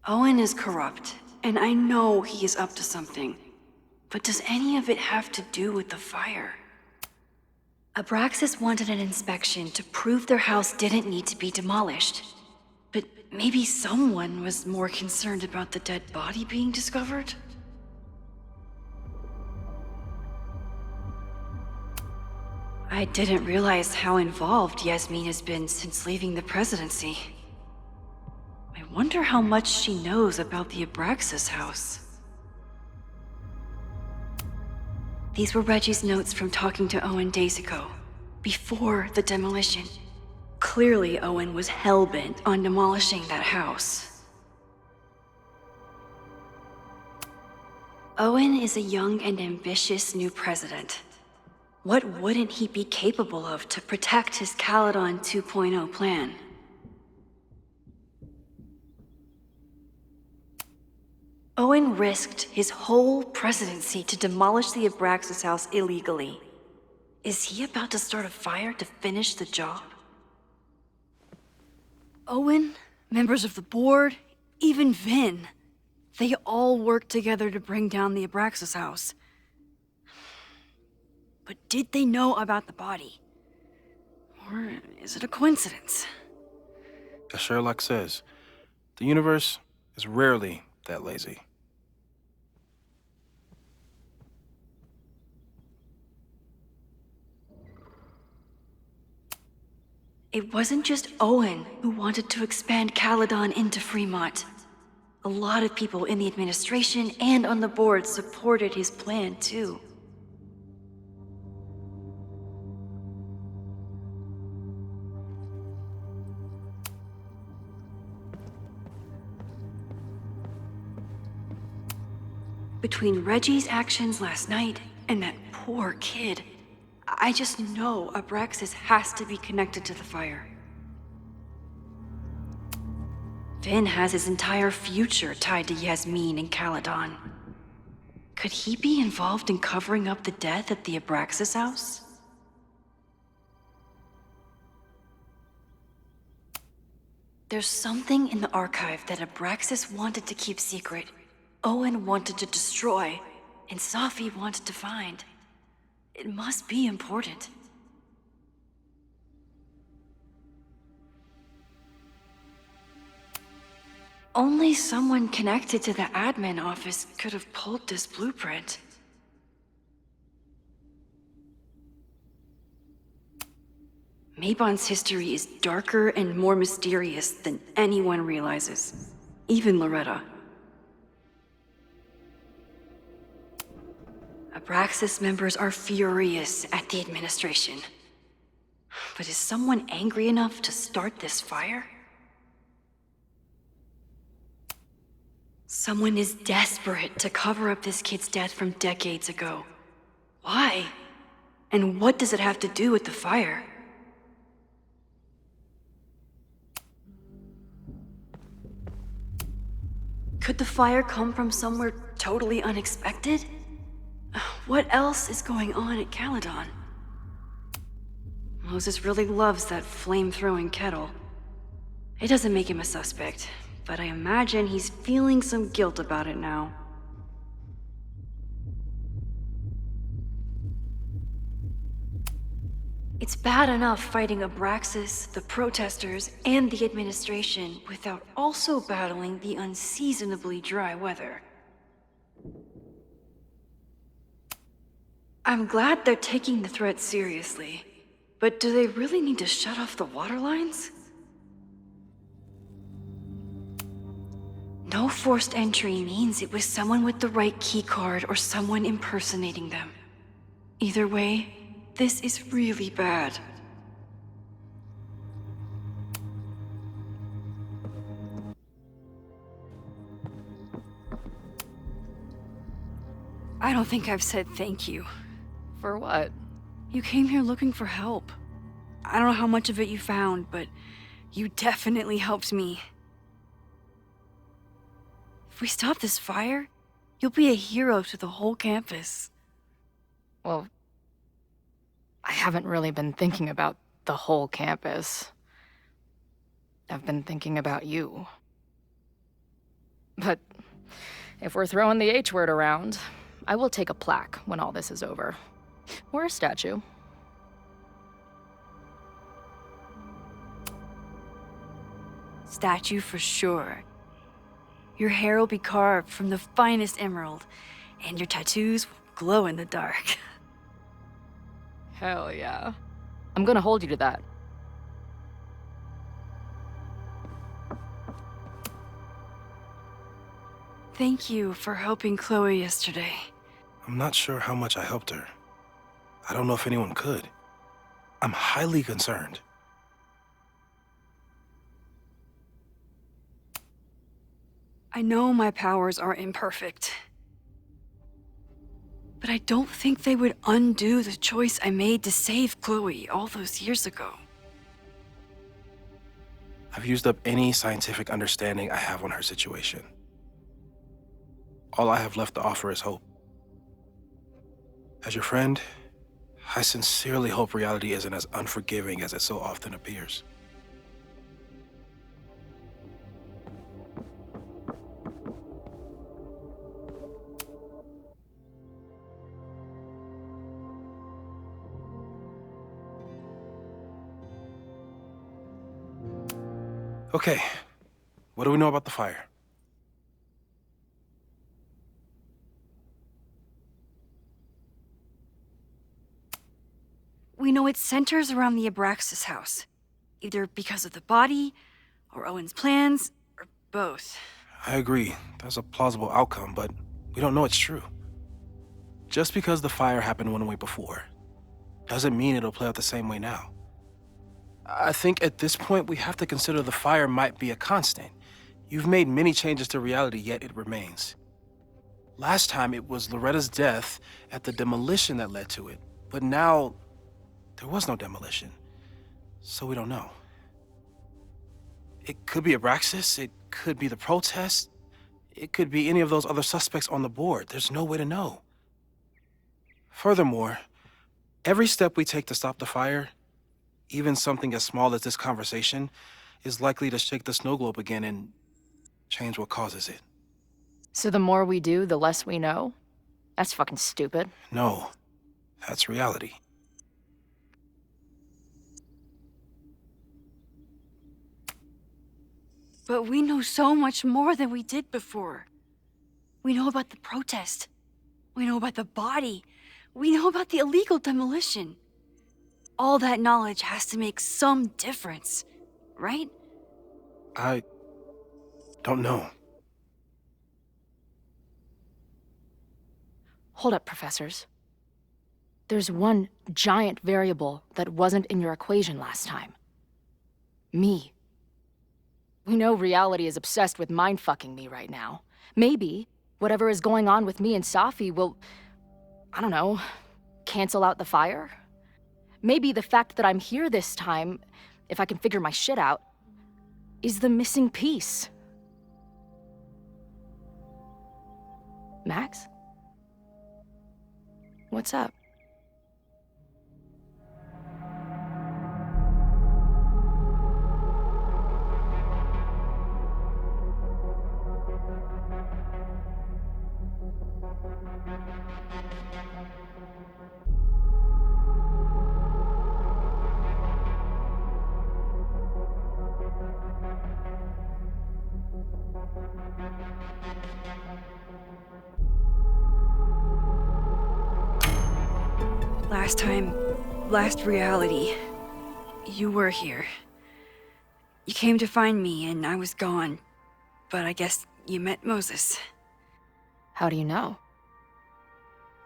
Owen is corrupt, and I know he is up to something. But does any of it have to do with the fire? Abraxas wanted an inspection to prove their house didn't need to be demolished. But maybe someone was more concerned about the dead body being discovered? I didn't realize how involved Yasmin has been since leaving the presidency. I wonder how much she knows about the Abraxas house. These were Reggie's notes from talking to Owen days ago, before the demolition. Clearly, Owen was hell-bent on demolishing that house. Owen is a young and ambitious new president. What wouldn't he be capable of to protect his Caledon 2.0 plan? Owen risked his whole presidency to demolish the Abraxas house illegally. Is he about to start a fire to finish the job? Owen, members of the board, even Vin. They all worked together to bring down the Abraxas house. But did they know about the body? Or is it a coincidence? As Sherlock says, the universe is rarely that lazy. It wasn't just Owen who wanted to expand Caledon into Fremont. A lot of people in the administration and on the board supported his plan, too. Between Reggie's actions last night and that poor kid, I just know Abraxas has to be connected to the fire. Vin has his entire future tied to Yasmin and Caledon. Could he be involved in covering up the death at the Abraxas house? There's something in the archive that Abraxas wanted to keep secret, Owen wanted to destroy, and Safi wanted to find. It must be important. Only someone connected to the admin office could have pulled this blueprint. Mabon's history is darker and more mysterious than anyone realizes, even Loretta. Abraxas members are furious at the administration. But is someone angry enough to start this fire? Someone is desperate to cover up this kid's death from decades ago. Why? And what does it have to do with the fire? Could the fire come from somewhere totally unexpected? What else is going on at Caledon? Moses really loves that flame-throwing kettle. It doesn't make him a suspect, but I imagine he's feeling some guilt about it now. It's bad enough fighting Abraxas, the protesters, and the administration without also battling the unseasonably dry weather. I'm glad they're taking the threat seriously, but do they really need to shut off the water lines? No forced entry means it was someone with the right keycard or someone impersonating them. Either way, this is really bad. I don't think I've said thank you. For what? You came here looking for help. I don't know how much of it you found, but you definitely helped me. If we stop this fire, you'll be a hero to the whole campus. Well, I haven't really been thinking about the whole campus. I've been thinking about you. But if we're throwing the H word around, I will take a plaque when all this is over. Or a statue. Statue for sure. Your hair will be carved from the finest emerald, and your tattoos will glow in the dark. Hell yeah. I'm gonna hold you to that. Thank you for helping Chloe yesterday. I'm not sure how much I helped her. I don't know if anyone could. I'm highly concerned. I know my powers are imperfect, but I don't think they would undo the choice I made to save Chloe all those years ago. I've used up any scientific understanding I have on her situation. All I have left to offer is hope. As your friend, I sincerely hope reality isn't as unforgiving as it so often appears. Okay, what do we know about the fire? We know it centers around the Abraxas house, either because of the body, or Owen's plans, or both. I agree, that's a plausible outcome, but we don't know it's true. Just because the fire happened one way before, doesn't mean it'll play out the same way now. I think at this point we have to consider the fire might be a constant. You've made many changes to reality, yet it remains. Last time it was Loretta's death at the demolition that led to it, but now there was no demolition, so we don't know. It could be Abraxas, it could be the protest, it could be any of those other suspects on the board. There's no way to know. Furthermore, every step we take to stop the fire, even something as small as this conversation, is likely to shake the snow globe again and change what causes it. So the more we do, the less we know? That's fucking stupid. No, that's reality. But we know so much more than we did before. We know about the protest. We know about the body. We know about the illegal demolition. All that knowledge has to make some difference, right? I don't know. Hold up, professors. There's one giant variable that wasn't in your equation last time. Me. We know reality is obsessed with mind-fucking me right now. Maybe whatever is going on with me and Safi will, I don't know, cancel out the fire? Maybe the fact that I'm here this time, if I can figure my shit out, is the missing piece. Max? What's up? Last reality, you were here. You came to find me and I was gone, but I guess you met Moses. How do you know?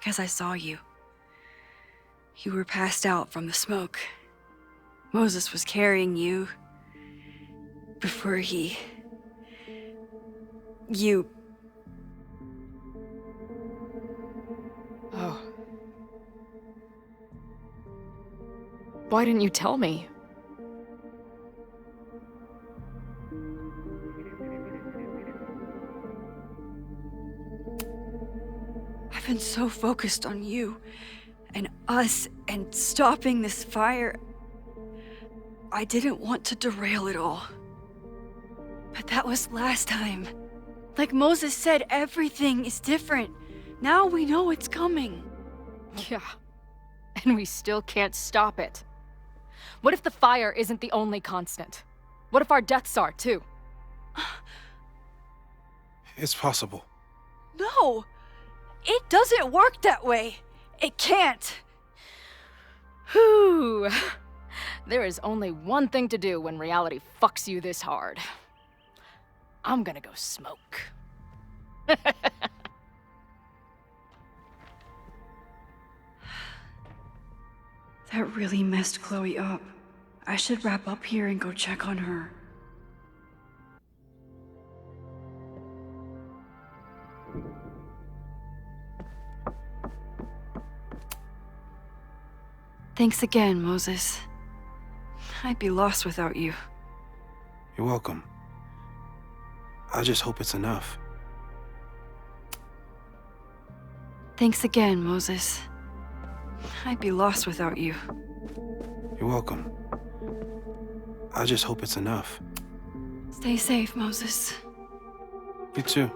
'Cause I saw you. You were passed out from the smoke. Moses was carrying you before you... Oh. Why didn't you tell me? I've been so focused on you and us and stopping this fire. I didn't want to derail it all. But that was last time. Like Moses said, everything is different. Now we know it's coming. Yeah. And we still can't stop it. What if the fire isn't the only constant? What if our deaths are, too? It's possible. No! It doesn't work that way. It can't. Whew. There is only one thing to do when reality fucks you this hard. I'm gonna go smoke. That really messed Chloe up. I should wrap up here and go check on her. Thanks again, Moses. I'd be lost without you. You're welcome. I just hope it's enough. Thanks again, Moses. I'd be lost without you. You're welcome. I just hope it's enough. Stay safe, Moses. You too.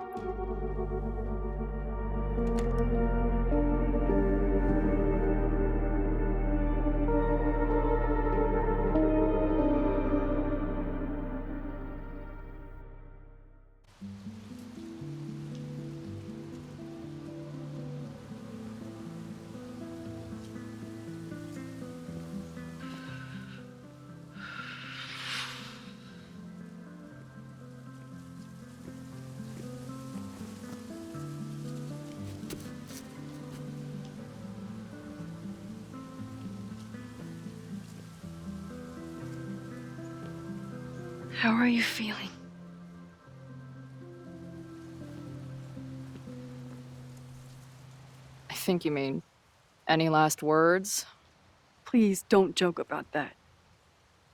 How are you feeling? I think you mean, any last words? Please don't joke about that.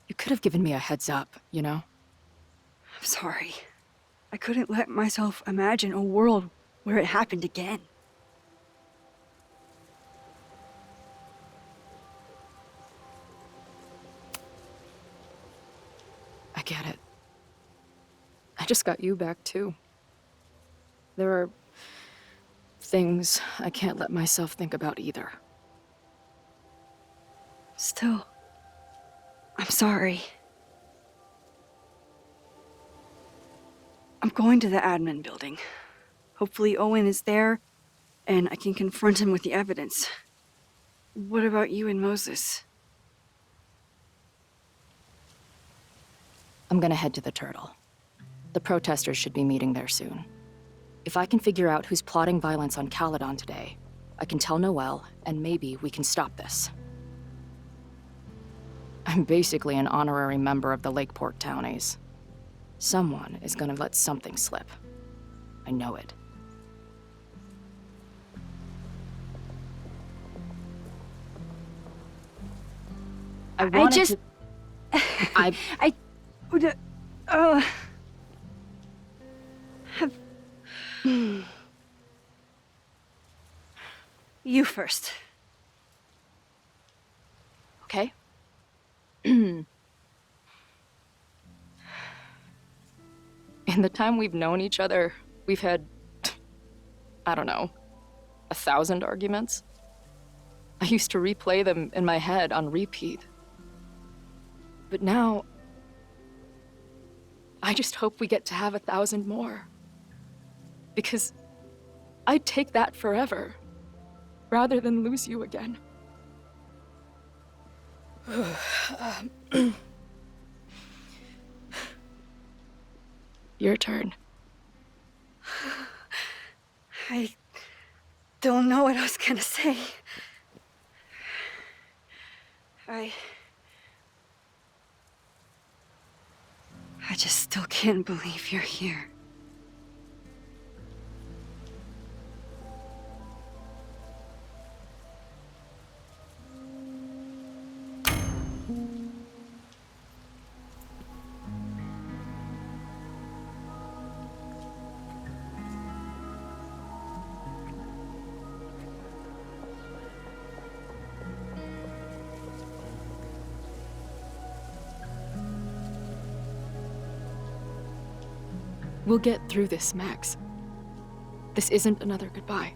You could have given me a heads up, you know? I'm sorry. I couldn't let myself imagine a world where it happened again. I get it. I just got you back, too. There are things I can't let myself think about either. Still, I'm sorry. I'm going to the admin building. Hopefully Owen is there, and I can confront him with the evidence. What about you and Moses? I'm gonna head to the Turtle. The protesters should be meeting there soon. If I can figure out who's plotting violence on Caledon today, I can tell Noelle, and maybe we can stop this. I'm basically an honorary member of the Lakeport Townies. Someone is gonna let something slip. I know it. I would, have... You first. Okay. In the time we've known each other, we've had, I don't know, 1,000 arguments. I used to replay them in my head on repeat. But now, I just hope we get to have 1,000 more. Because I'd take that forever, rather than lose you again. Your turn. I don't know what I was gonna say. I just still can't believe you're here. We'll get through this, Max. This isn't another goodbye.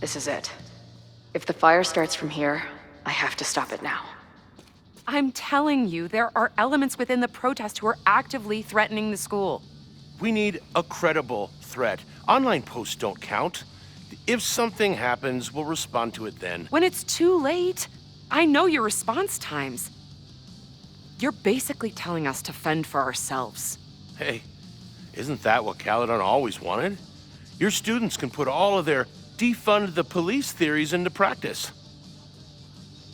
This is it. If the fire starts from here, I have to stop it now. I'm telling you, there are elements within the protest who are actively threatening the school. We need a credible threat. Online posts don't count. If something happens, we'll respond to it then. When it's too late, I know your response times. You're basically telling us to fend for ourselves. Hey, isn't that what Caledon always wanted? Your students can put all of their defund the police theories into practice.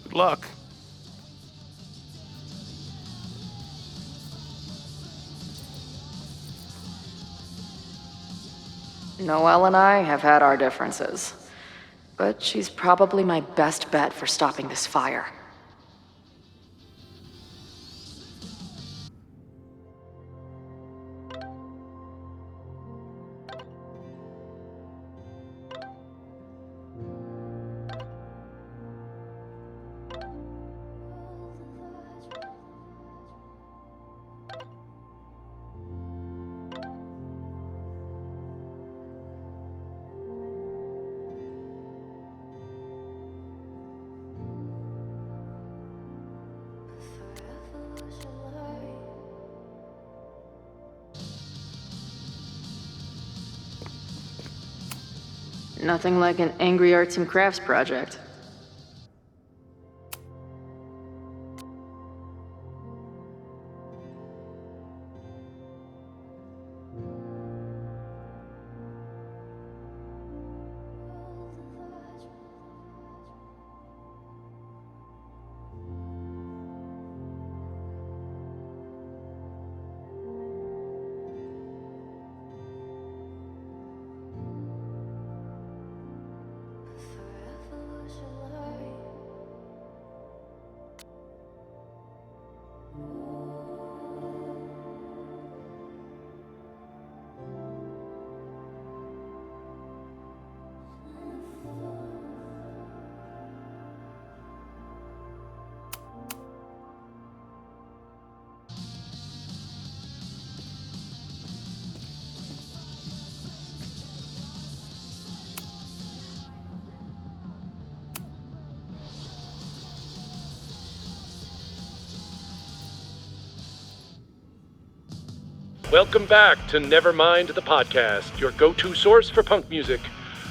Good luck. Noelle and I have had our differences, but she's probably my best bet for stopping this fire. Nothing like an angry arts and crafts project. Welcome back to Nevermind the Podcast, your go-to source for punk music.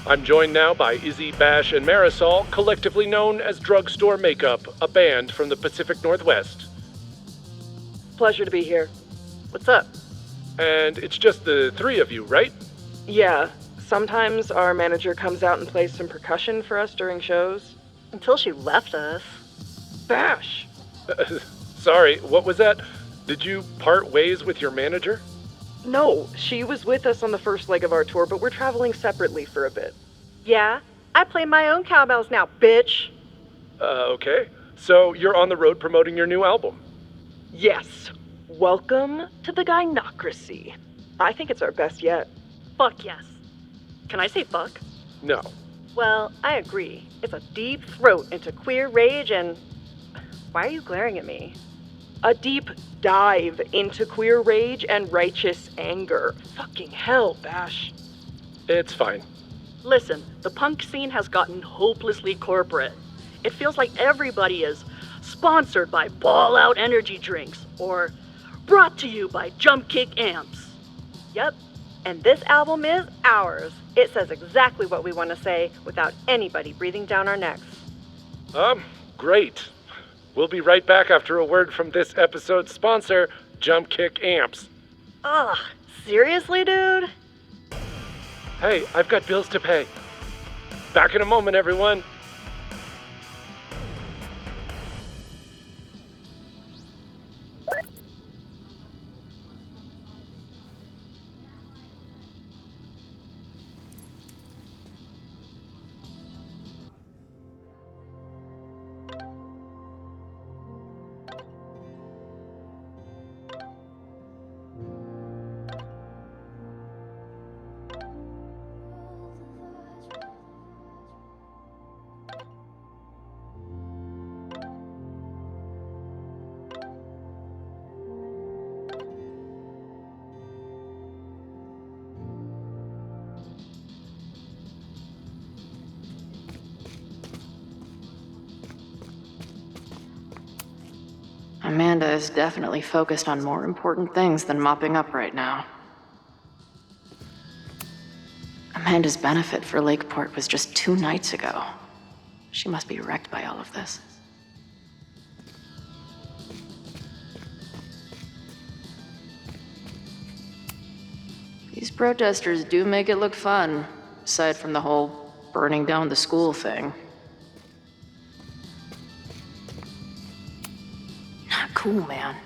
I'm joined now by Izzy, Bash, and Marisol, collectively known as Drugstore Makeup, a band from the Pacific Northwest. Pleasure to be here. What's up? And it's just the three of you, right? Yeah, sometimes our manager comes out and plays some percussion for us during shows. Until she left us. Bash! Sorry, what was that? Did you part ways with your manager? No, she was with us on the first leg of our tour, but we're traveling separately for a bit. Yeah, I play my own cowbells now, bitch! Okay. So you're on the road promoting your new album? Yes. Welcome to the Gynocracy. I think it's our best yet. Fuck yes. Can I say fuck? No. Well, I agree. It's a deep throat into queer rage and... Why are you glaring at me? A deep dive into queer rage and righteous anger. Fucking hell, Bash. It's fine. Listen, the punk scene has gotten hopelessly corporate. It feels like everybody is sponsored by Ball Out energy drinks or brought to you by Jump Kick amps. Yep, and this album is ours. It says exactly what we want to say without anybody breathing down our necks. Great. We'll be right back after a word from this episode's sponsor, Jump Kick Amps. Ugh, seriously, dude? Hey, I've got bills to pay. Back in a moment, everyone. Amanda is definitely focused on more important things than mopping up right now. Amanda's benefit for Lakeport was just 2 nights ago. She must be wrecked by all of this. These protesters do make it look fun, aside from the whole burning down the school thing. Not cool, man.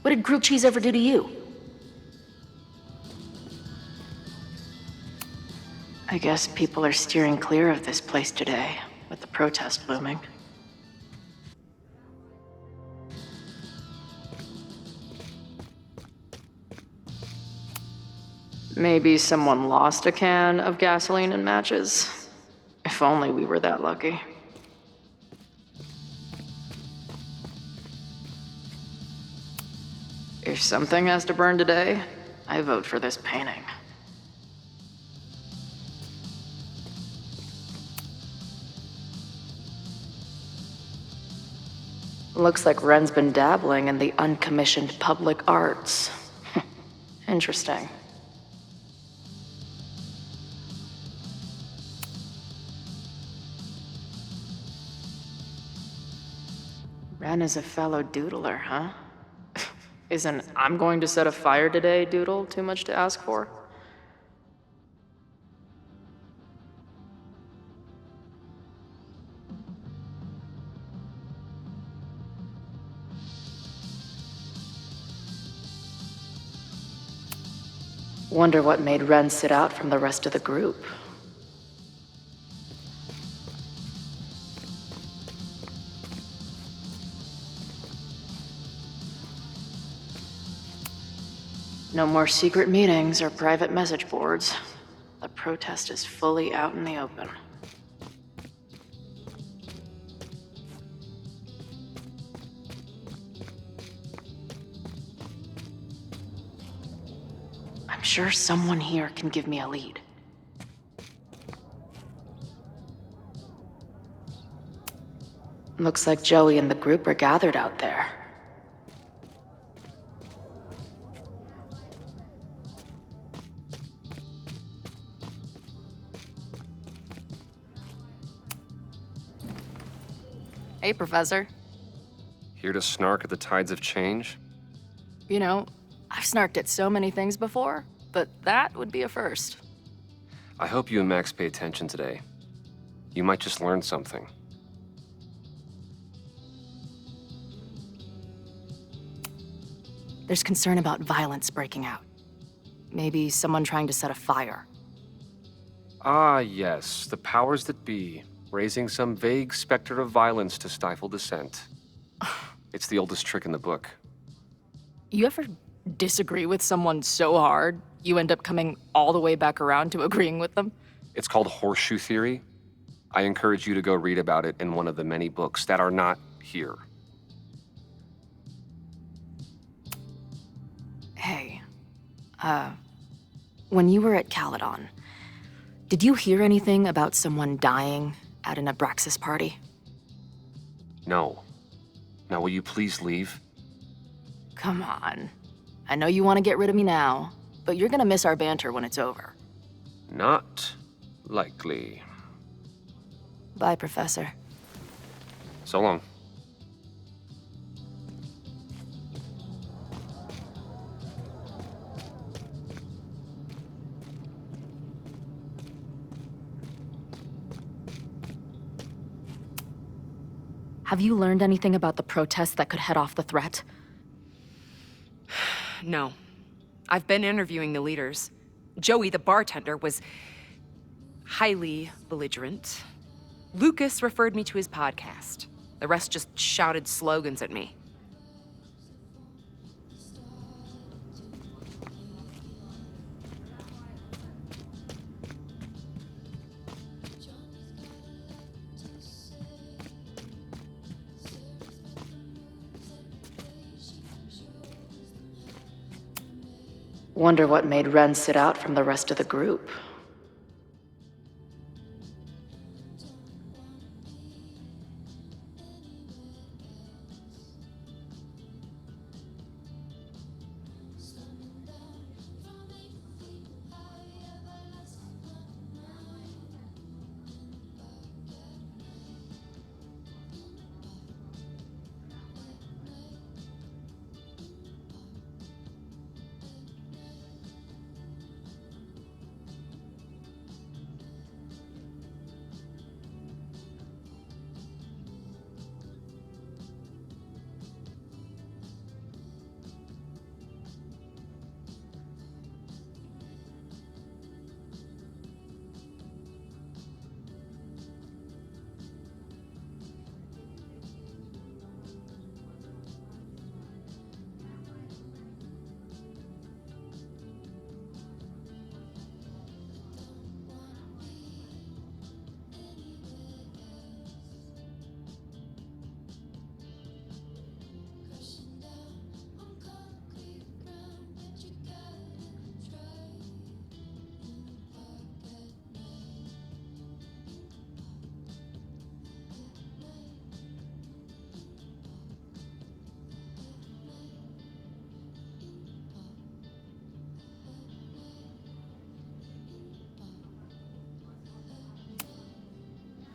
What did grilled cheese ever do to you? I guess people are steering clear of this place today, with the protest looming. Maybe someone lost a can of gasoline and matches. If only we were that lucky. If something has to burn today, I vote for this painting. Looks like Ren's been dabbling in the uncommissioned public arts. Interesting. Ren is a fellow doodler, huh? Isn't "I'm going to set a fire today" doodle too much to ask for? Wonder what made Ren sit out from the rest of the group. No more secret meetings or private message boards. The protest is fully out in the open. I'm sure someone here can give me a lead. Looks like Joey and the group are gathered out there. Hey, Professor. Here to snark at the tides of change? You know, I've snarked at so many things before, but that would be a first. I hope you and Max pay attention today. You might just learn something. There's concern about violence breaking out. Maybe someone trying to set a fire. Ah, yes, the powers that be, raising some vague specter of violence to stifle dissent. It's the oldest trick in the book. You ever disagree with someone so hard, you end up coming all the way back around to agreeing with them? It's called horseshoe theory. I encourage you to go read about it in one of the many books that are not here. Hey, when you were at Caledon, did you hear anything about someone dying at an Abraxas party? No. Now will you please leave? Come on. I know you want to get rid of me now, but you're gonna miss our banter when it's over. Not likely. Bye, Professor. So long. Have you learned anything about the protest that could head off the threat? No. I've been interviewing the leaders. Joey, the bartender, was highly belligerent. Lucas referred me to his podcast. The rest just shouted slogans at me. Wonder what made Ren sit out from the rest of the group.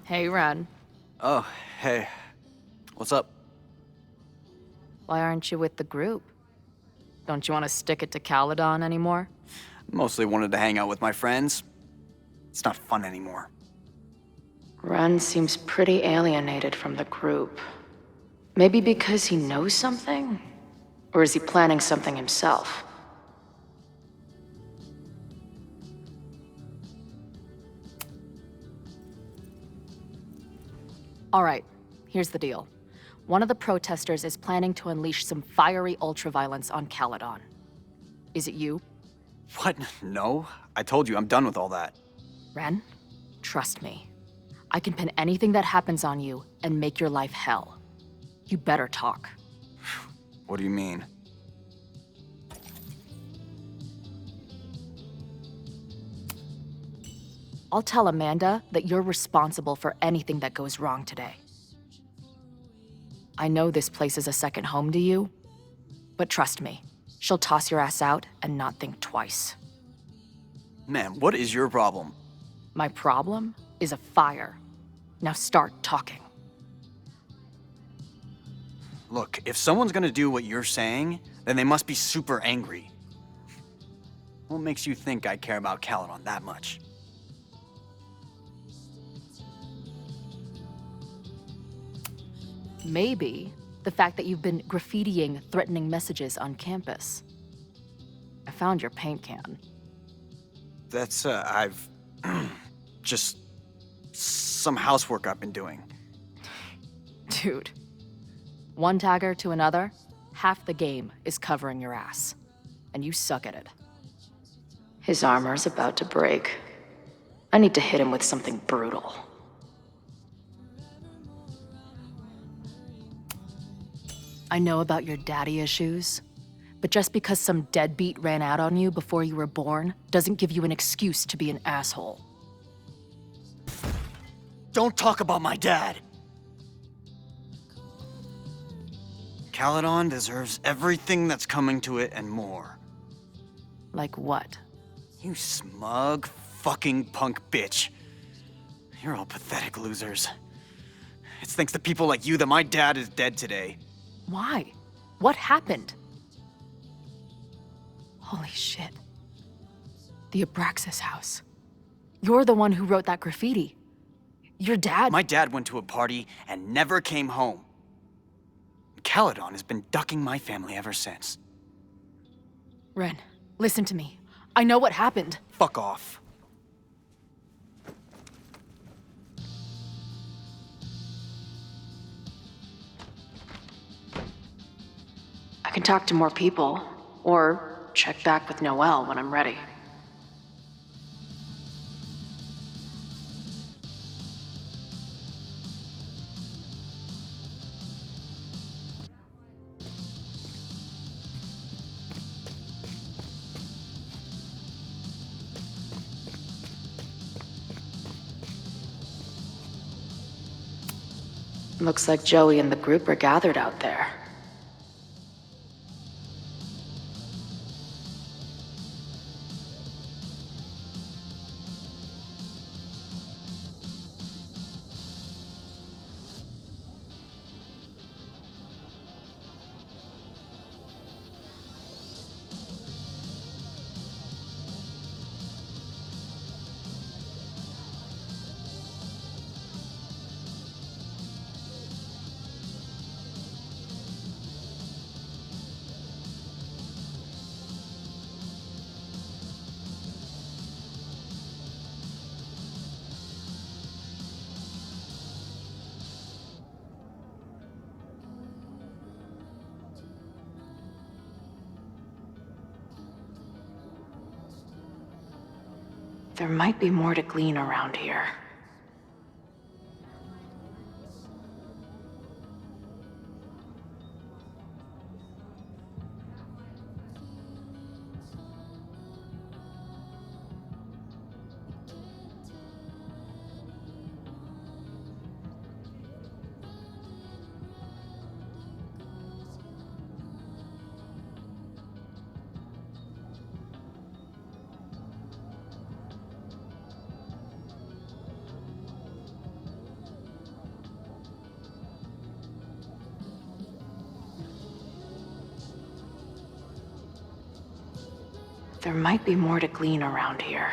Hey, Ren. Oh, hey. What's up? Why aren't you with the group? Don't you want to stick it to Caledon anymore? Mostly wanted to hang out with my friends. It's not fun anymore. Ren seems pretty alienated from the group. Maybe because he knows something? Or is he planning something himself? All right, here's the deal. One of the protesters is planning to unleash some fiery ultraviolence on Caledon. Is it you? What? No. I told you, I'm done with all that. Ren, trust me. I can pin anything that happens on you and make your life hell. You better talk. What do you mean? I'll tell Amanda that you're responsible for anything that goes wrong today. I know this place is a second home to you, but trust me, she'll toss your ass out and not think twice. Man, what is your problem? My problem is a fire. Now start talking. Look, if someone's gonna do what you're saying, then they must be super angry. What makes you think I care about Caledon that much? Maybe the fact that you've been graffitiing threatening messages on campus. I found your paint can. That's, I've... just... some housework I've been doing. Dude. One tagger to another, half the game is covering your ass. And you suck at it. His armor's about to break. I need to hit him with something brutal. I know about your daddy issues, but just because some deadbeat ran out on you before you were born doesn't give you an excuse to be an asshole. Don't talk about my dad! Caledon deserves everything that's coming to it and more. Like what? You smug, fucking punk bitch. You're all pathetic losers. It's thanks to people like you that my dad is dead today. Why? What happened? Holy shit. The Abraxas house. You're the one who wrote that graffiti. Your dad— My dad went to a party and never came home. Caledon has been ducking my family ever since. Ren, listen to me. I know what happened. Fuck off. I can talk to more people, or check back with Noelle when I'm ready. Looks like Joey and the group are gathered out there. There might be more to glean around here. There might be more to glean around here.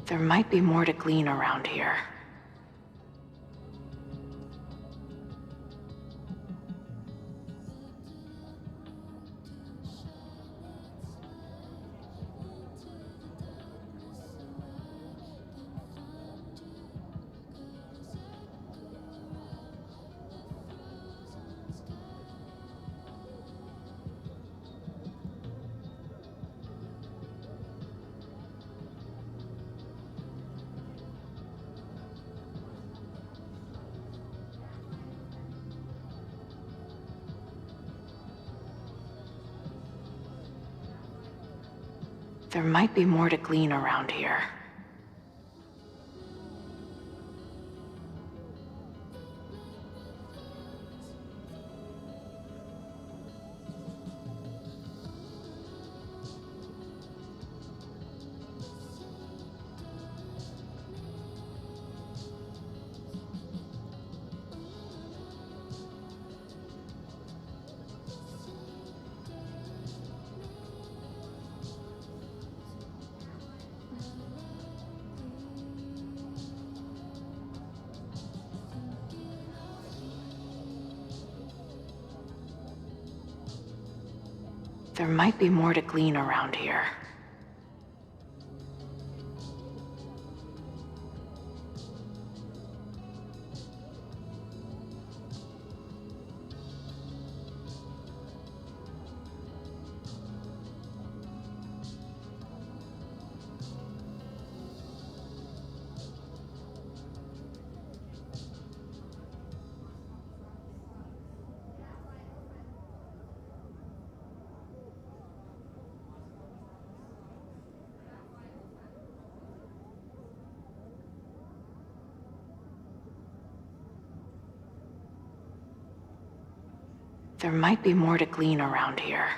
There might be more to glean around here. There might be more to glean around here. There might be more to glean around here. There might be more to glean around here.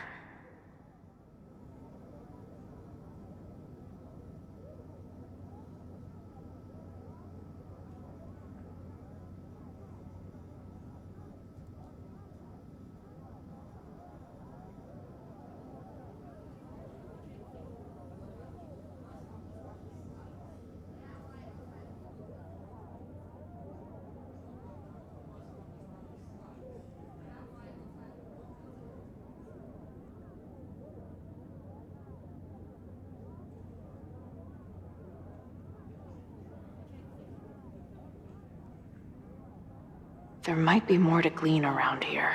There might be more to glean around here.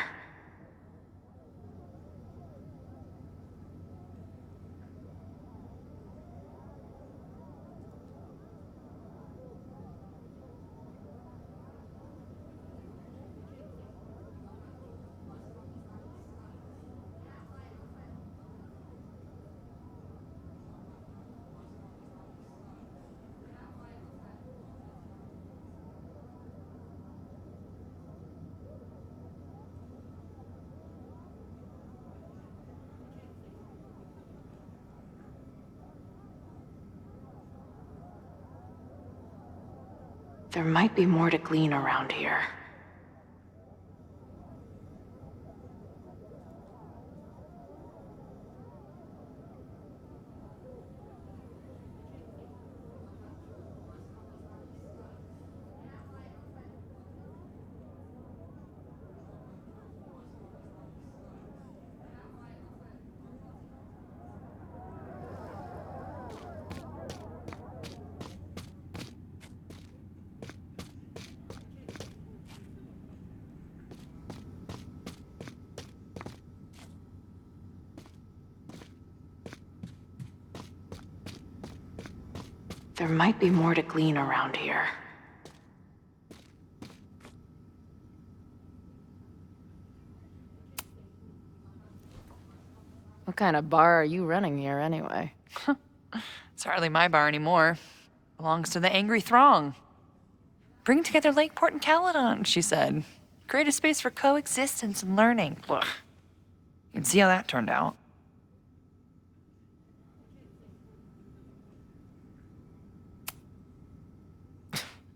There might be more to glean around here. There might be more to glean around here. What kind of bar are you running here, anyway? It's hardly my bar anymore. Belongs to the angry throng. Bring together Lakeport and Caledon, she said. Create a space for coexistence and learning. Ugh. You can see how that turned out.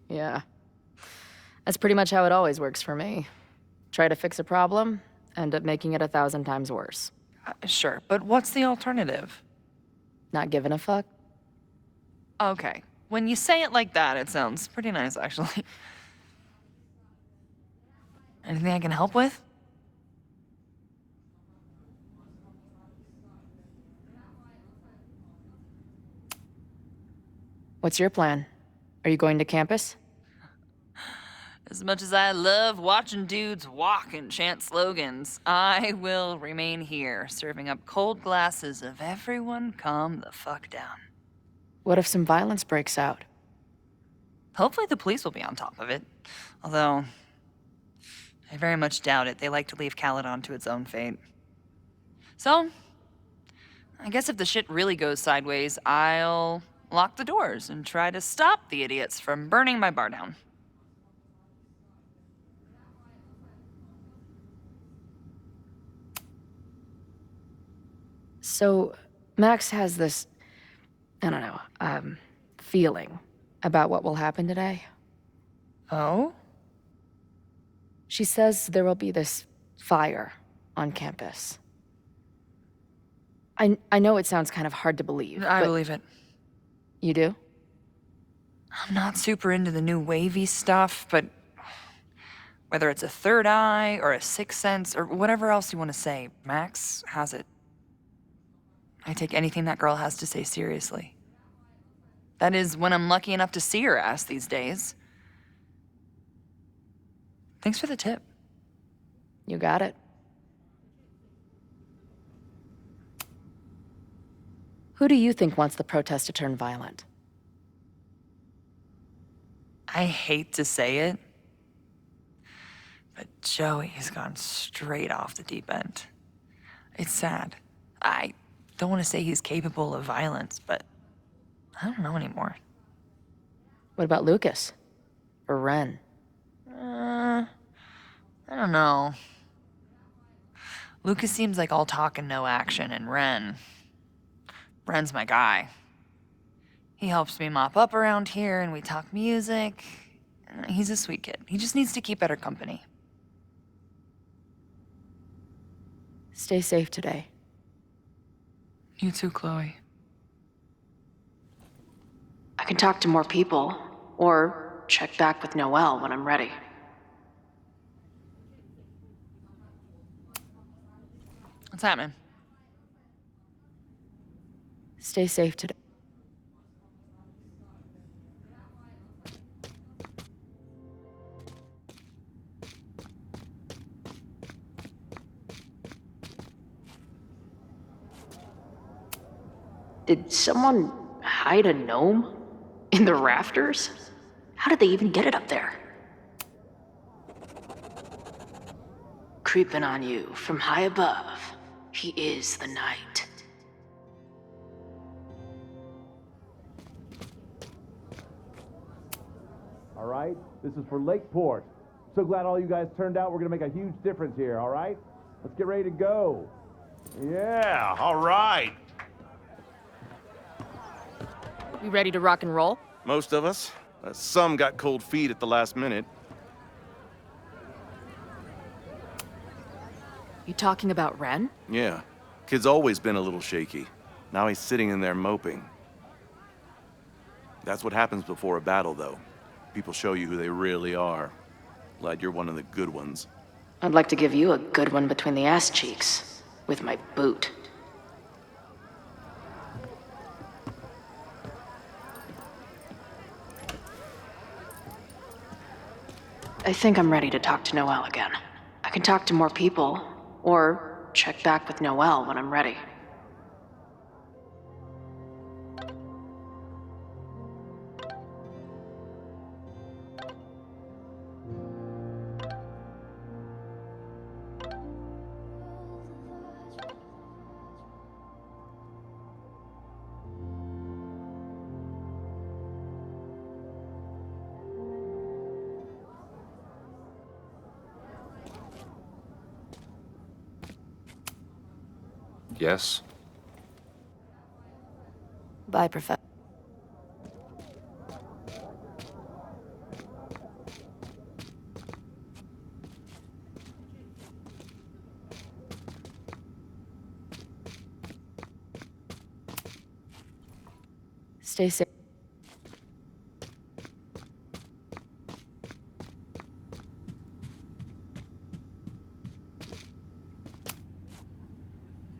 Yeah. That's pretty much how it always works for me. Try to fix a problem, end up making it 1,000 times worse. Sure, but what's the alternative? Not giving a fuck? Okay. When you say it like that, it sounds pretty nice, actually. Anything I can help with? What's your plan? Are you going to campus? As much as I love watching dudes walk and chant slogans, I will remain here, serving up cold glasses of everyone calm the fuck down. What if some violence breaks out? Hopefully the police will be on top of it. Although, I very much doubt it. They like to leave Caledon to its own fate. So, I guess if the shit really goes sideways, I'll lock the doors and try to stop the idiots from burning my bar down. So, Max has this, I don't know, feeling about what will happen today. Oh? She says there will be this fire on campus. I know it sounds kind of hard to believe. I but believe it. You do? I'm not super into the new wavy stuff, but whether it's a third eye or a sixth sense or whatever else you want to say, Max has it. I take anything that girl has to say seriously. That is, when I'm lucky enough to see her ass these days. Thanks for the tip. You got it. Who do you think wants the protest to turn violent? I hate to say it, but Joey has gone straight off the deep end. It's sad. I don't want to say he's capable of violence, but I don't know anymore. What about Lucas? Or Ren? I don't know. Lucas seems like all talk and no action, and Ren's my guy. He helps me mop up around here, and we talk music. He's a sweet kid. He just needs to keep better company. Stay safe today. You too, Chloe. I can talk to more people, or check back with Noelle when I'm ready. What's happening? Stay safe today. Did someone hide a gnome in the rafters? How did they even get it up there? Creeping on you from high above, he is the night. All right, this is for Lakeport. So glad all you guys turned out. We're gonna make a huge difference here, all right? Let's get ready to go. Yeah, all right. You ready to rock and roll? Most of us. Some got cold feet at the last minute. You talking about Ren? Yeah. Kid's always been a little shaky. Now he's sitting in there moping. That's what happens before a battle, though. People show you who they really are. Glad you're one of the good ones. I'd like to give you a good one between the ass cheeks with my boot. I think I'm ready to talk to Noelle again. I can talk to more people, or check back with Noelle when I'm ready. Yes? Bye, Professor. Stay safe.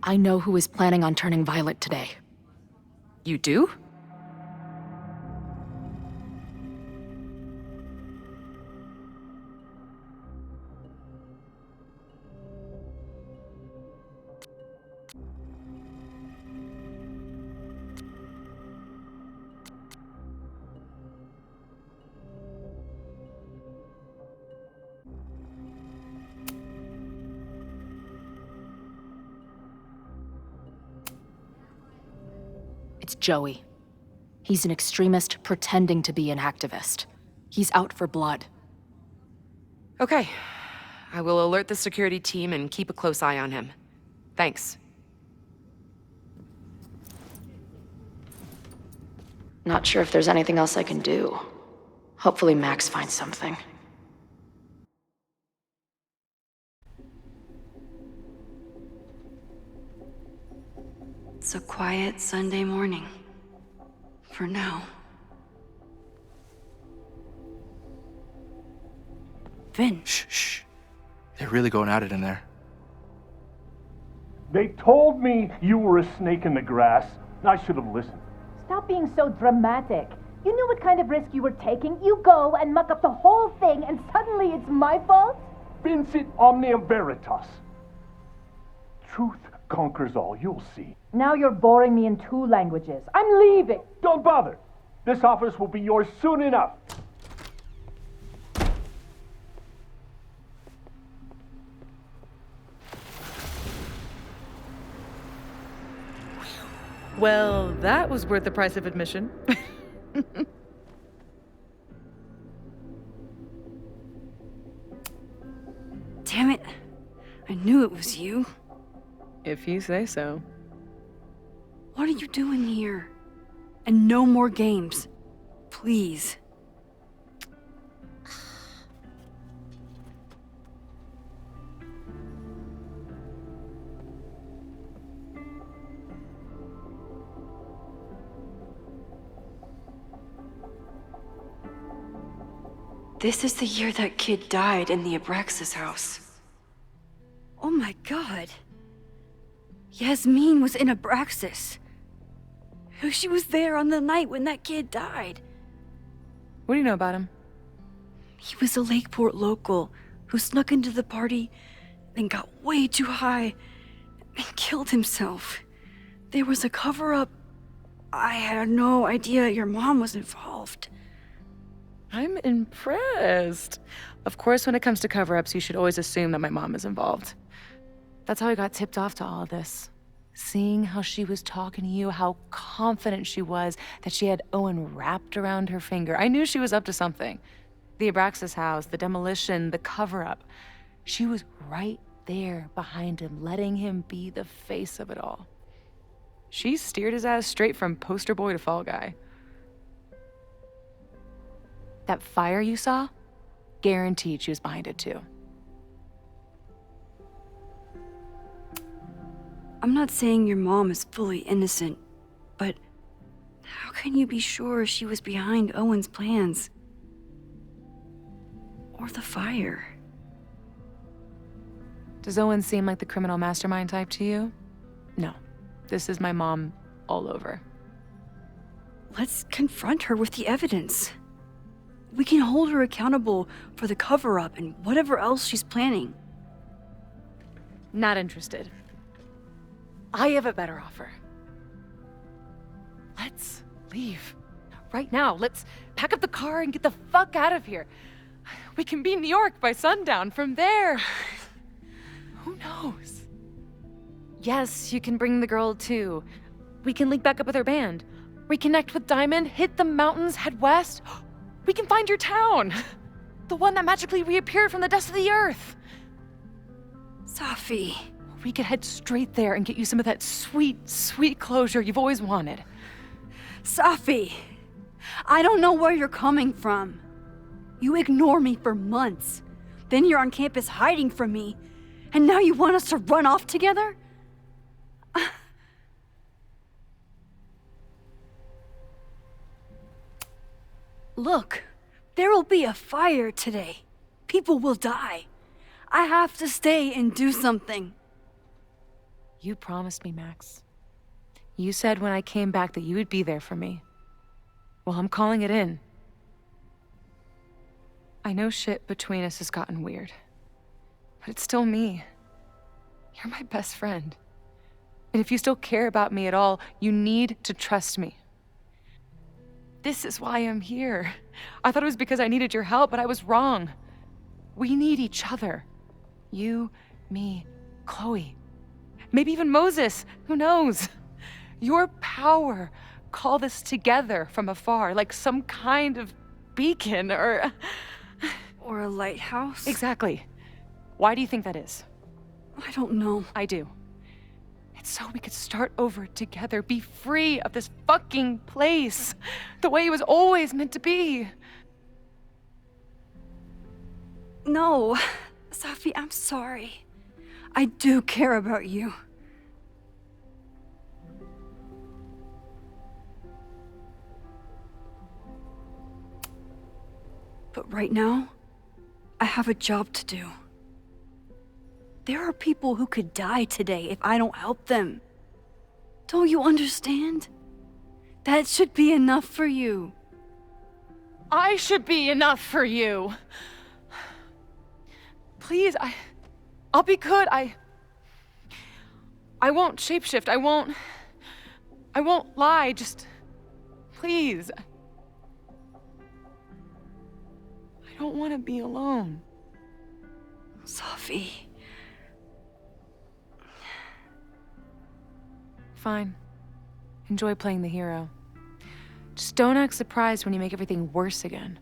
I know who is planning on turning violent today. You do? It's Joey. He's an extremist pretending to be an activist. He's out for blood. Okay. I will alert the security team and keep a close eye on him. Thanks. Not sure if there's anything else I can do. Hopefully Max finds something. It's a quiet Sunday morning. For now. Vin. Shh. They're really going at it in there. They told me you were a snake in the grass. I should have listened. Stop being so dramatic. You knew what kind of risk you were taking. You go and muck up the whole thing, and suddenly it's my fault? Vincit omnia veritas. Truth conquers all, you'll see. Now you're boring me in 2 languages. I'm leaving. Don't bother. This office will be yours soon enough. Well, that was worth the price of admission. Damn it. I knew it was you. If you say so. What are you doing here? And no more games. Please. This is the year that kid died in the Abraxas house. Oh my god. Yasmin was in Abraxas. She was there on the night when that kid died. What do you know about him? He was a Lakeport local who snuck into the party and got way too high and killed himself. There was a cover-up. I had no idea your mom was involved. I'm impressed. Of course, when it comes to cover-ups, you should always assume that my mom is involved. That's how I got tipped off to all of this. Seeing how she was talking to you, how confident she was that she had Owen wrapped around her finger. I knew she was up to something. The Abraxas house, the demolition, the cover-up. She was right there behind him, letting him be the face of it all. She steered his ass straight from poster boy to fall guy. That fire you saw? Guaranteed she was behind it too. I'm not saying your mom is fully innocent, but how can you be sure she was behind Owen's plans? Or the fire? Does Owen seem like the criminal mastermind type to you? No. This is my mom all over. Let's confront her with the evidence. We can hold her accountable for the cover-up and whatever else she's planning. Not interested. I have a better offer. Let's leave. Right now, let's pack up the car and get the fuck out of here. We can be in New York by sundown. From there, who knows? Yes, you can bring the girl too. We can link back up with our band. Reconnect with Diamond, hit the mountains, head west. We can find your town. The one that magically reappeared from the dust of the earth. Safi. We could head straight there and get you some of that sweet, sweet closure you've always wanted. Safi, I don't know where you're coming from. You ignore me for months. Then you're on campus hiding from me. And now you want us to run off together? Look, there will be a fire today. People will die. I have to stay and do something. You promised me, Max. You said when I came back that you would be there for me. Well, I'm calling it in. I know shit between us has gotten weird, but it's still me. You're my best friend. And if you still care about me at all, you need to trust me. This is why I'm here. I thought it was because I needed your help, but I was wrong. We need each other. You, me, Chloe. Maybe even Moses, who knows? Your power called us together from afar, like some kind of beacon or a lighthouse? Exactly. Why do you think that is? I don't know. I do. It's so we could start over together, be free of this fucking place, the way it was always meant to be. No, Safi, I'm sorry. I do care about you. But right now, I have a job to do. There are people who could die today if I don't help them. Don't you understand? That should be enough for you. I should be enough for you. Please, I'll be good. I won't shapeshift. I won't lie. Just please. I don't want to be alone. Safi. Fine. Enjoy playing the hero. Just don't act surprised when you make everything worse again.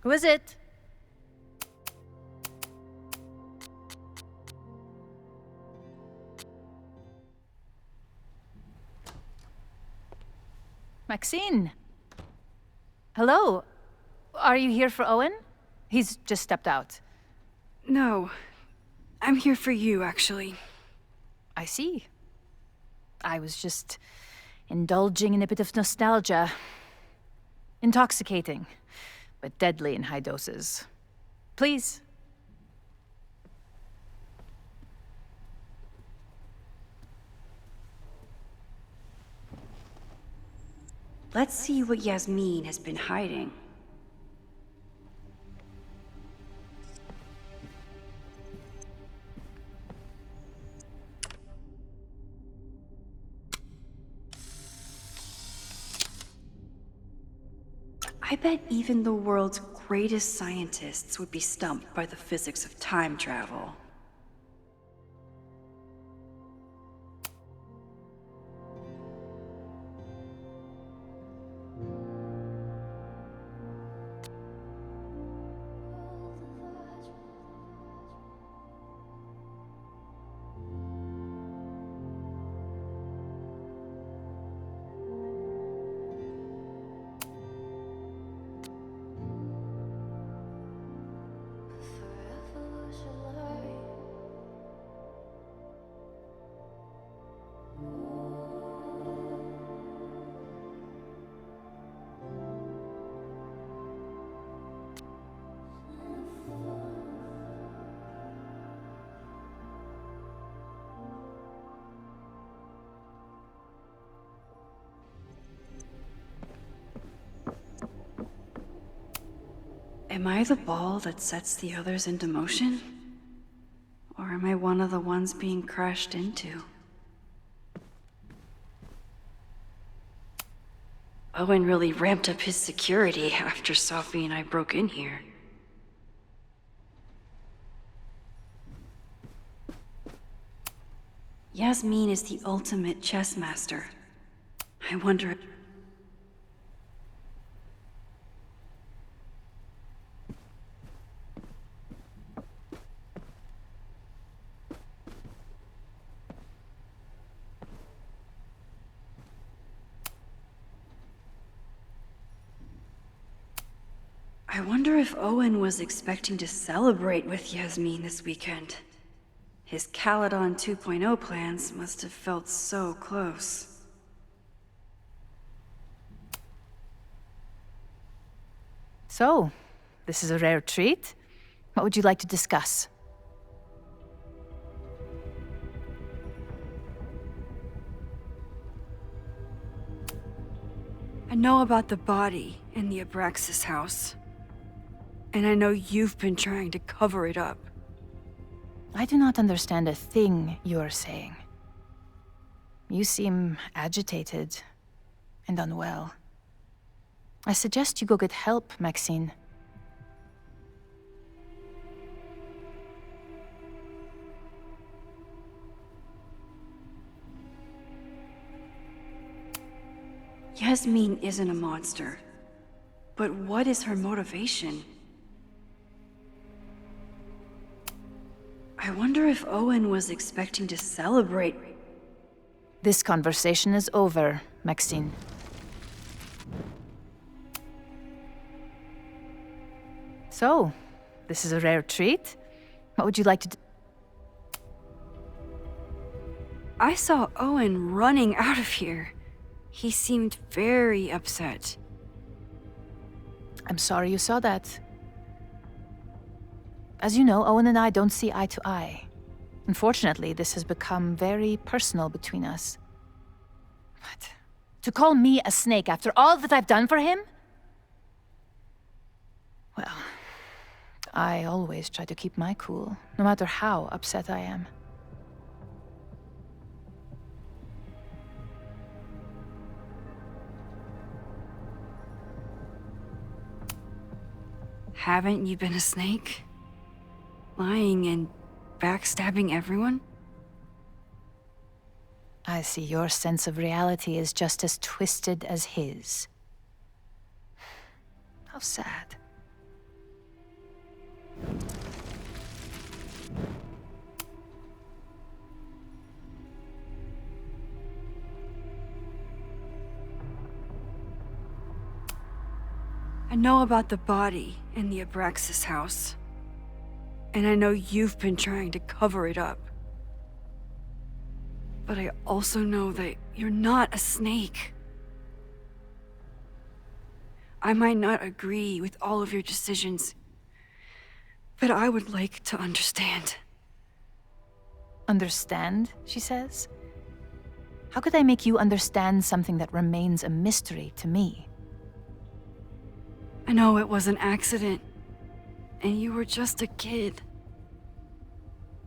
Who is it? Maxine. Hello. Are you here for Owen? He's just stepped out. No. I'm here for you, actually. I see. I was just indulging in a bit of nostalgia. Intoxicating, but deadly in high doses. Please. Let's see what Yasmin has been hiding. I bet even the world's greatest scientists would be stumped by the physics of time travel. Am I the ball that sets the others into motion? Or am I one of the ones being crashed into? Owen really ramped up his security after Safi and I broke in here. Yasmin is the ultimate chess master. I wonder... I wonder if Owen was expecting to celebrate with Yasmin this weekend. His Caledon 2.0 plans must have felt so close. So, this is a rare treat. What would you like to discuss? I know about the body in the Abraxas house. And I know you've been trying to cover it up. I do not understand a thing you are saying. You seem agitated and unwell. I suggest you go get help, Maxine. Yasmin isn't a monster. But what is her motivation? I wonder if Owen was expecting to celebrate. This conversation is over, Maxine. So, this is a rare treat. What would you like to do? I saw Owen running out of here. He seemed very upset. I'm sorry you saw that. As you know, Owen and I don't see eye to eye. Unfortunately, this has become very personal between us. But to call me a snake after all that I've done for him? Well, I always try to keep my cool, no matter how upset I am. Haven't you been a snake? Lying and backstabbing everyone? I see your sense of reality is just as twisted as his. How sad. I know about the body in the Abraxas house. And I know you've been trying to cover it up. But I also know that you're not a snake. I might not agree with all of your decisions, but I would like to understand. Understand, she says? How could I make you understand something that remains a mystery to me? I know it was an accident. And you were just a kid.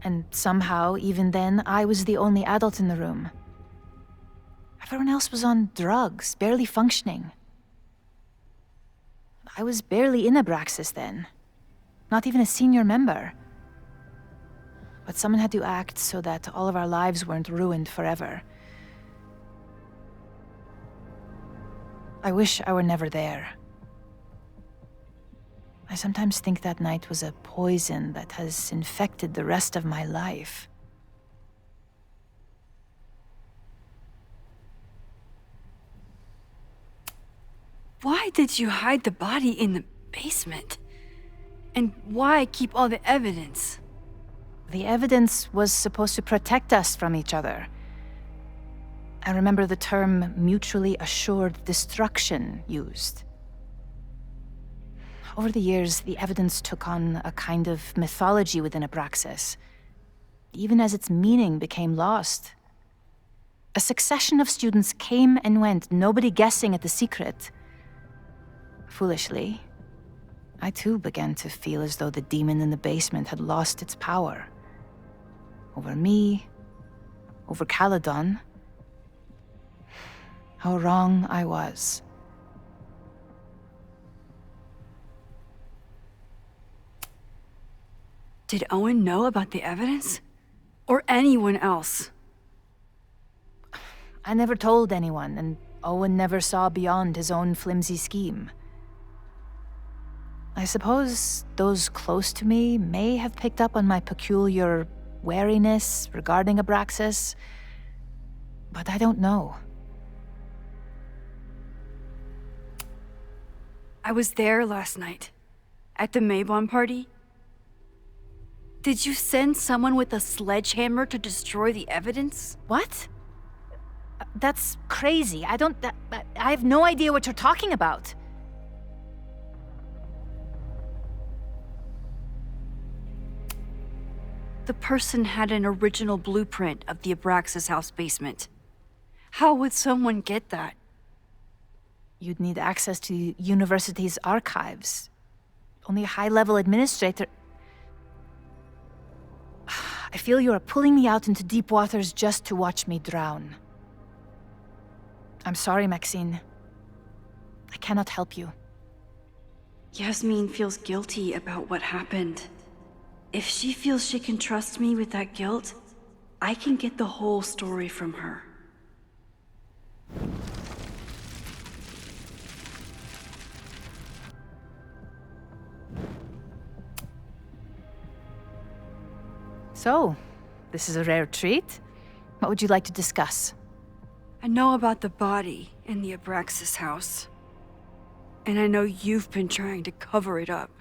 And somehow, even then, I was the only adult in the room. Everyone else was on drugs, barely functioning. I was barely in Abraxas then. Not even a senior member. But someone had to act so that all of our lives weren't ruined forever. I wish I were never there. I sometimes think that night was a poison that has infected the rest of my life. Why did you hide the body in the basement? And why keep all the evidence? The evidence was supposed to protect us from each other. I remember the term mutually assured destruction used. Over the years, the evidence took on a kind of mythology within Abraxas, even as its meaning became lost. A succession of students came and went, nobody guessing at the secret. Foolishly, I too began to feel as though the demon in the basement had lost its power. Over me, over Caledon. How wrong I was. Did Owen know about the evidence? Or anyone else? I never told anyone, and Owen never saw beyond his own flimsy scheme. I suppose those close to me may have picked up on my peculiar wariness regarding Abraxas, but I don't know. I was there last night, at the Maybon party. Did you send someone with a sledgehammer to destroy the evidence? What? That's crazy. I have no idea what you're talking about. The person had an original blueprint of the Abraxas house basement. How would someone get that? You'd need access to the university's archives. Only a high-level administrator... I feel you are pulling me out into deep waters just to watch me drown. I'm sorry, Maxine. I cannot help you. Yasmin feels guilty about what happened. If she feels she can trust me with that guilt, I can get the whole story from her. So, this is a rare treat. What would you like to discuss? I know about the body in the Abraxas house. And I know you've been trying to cover it up.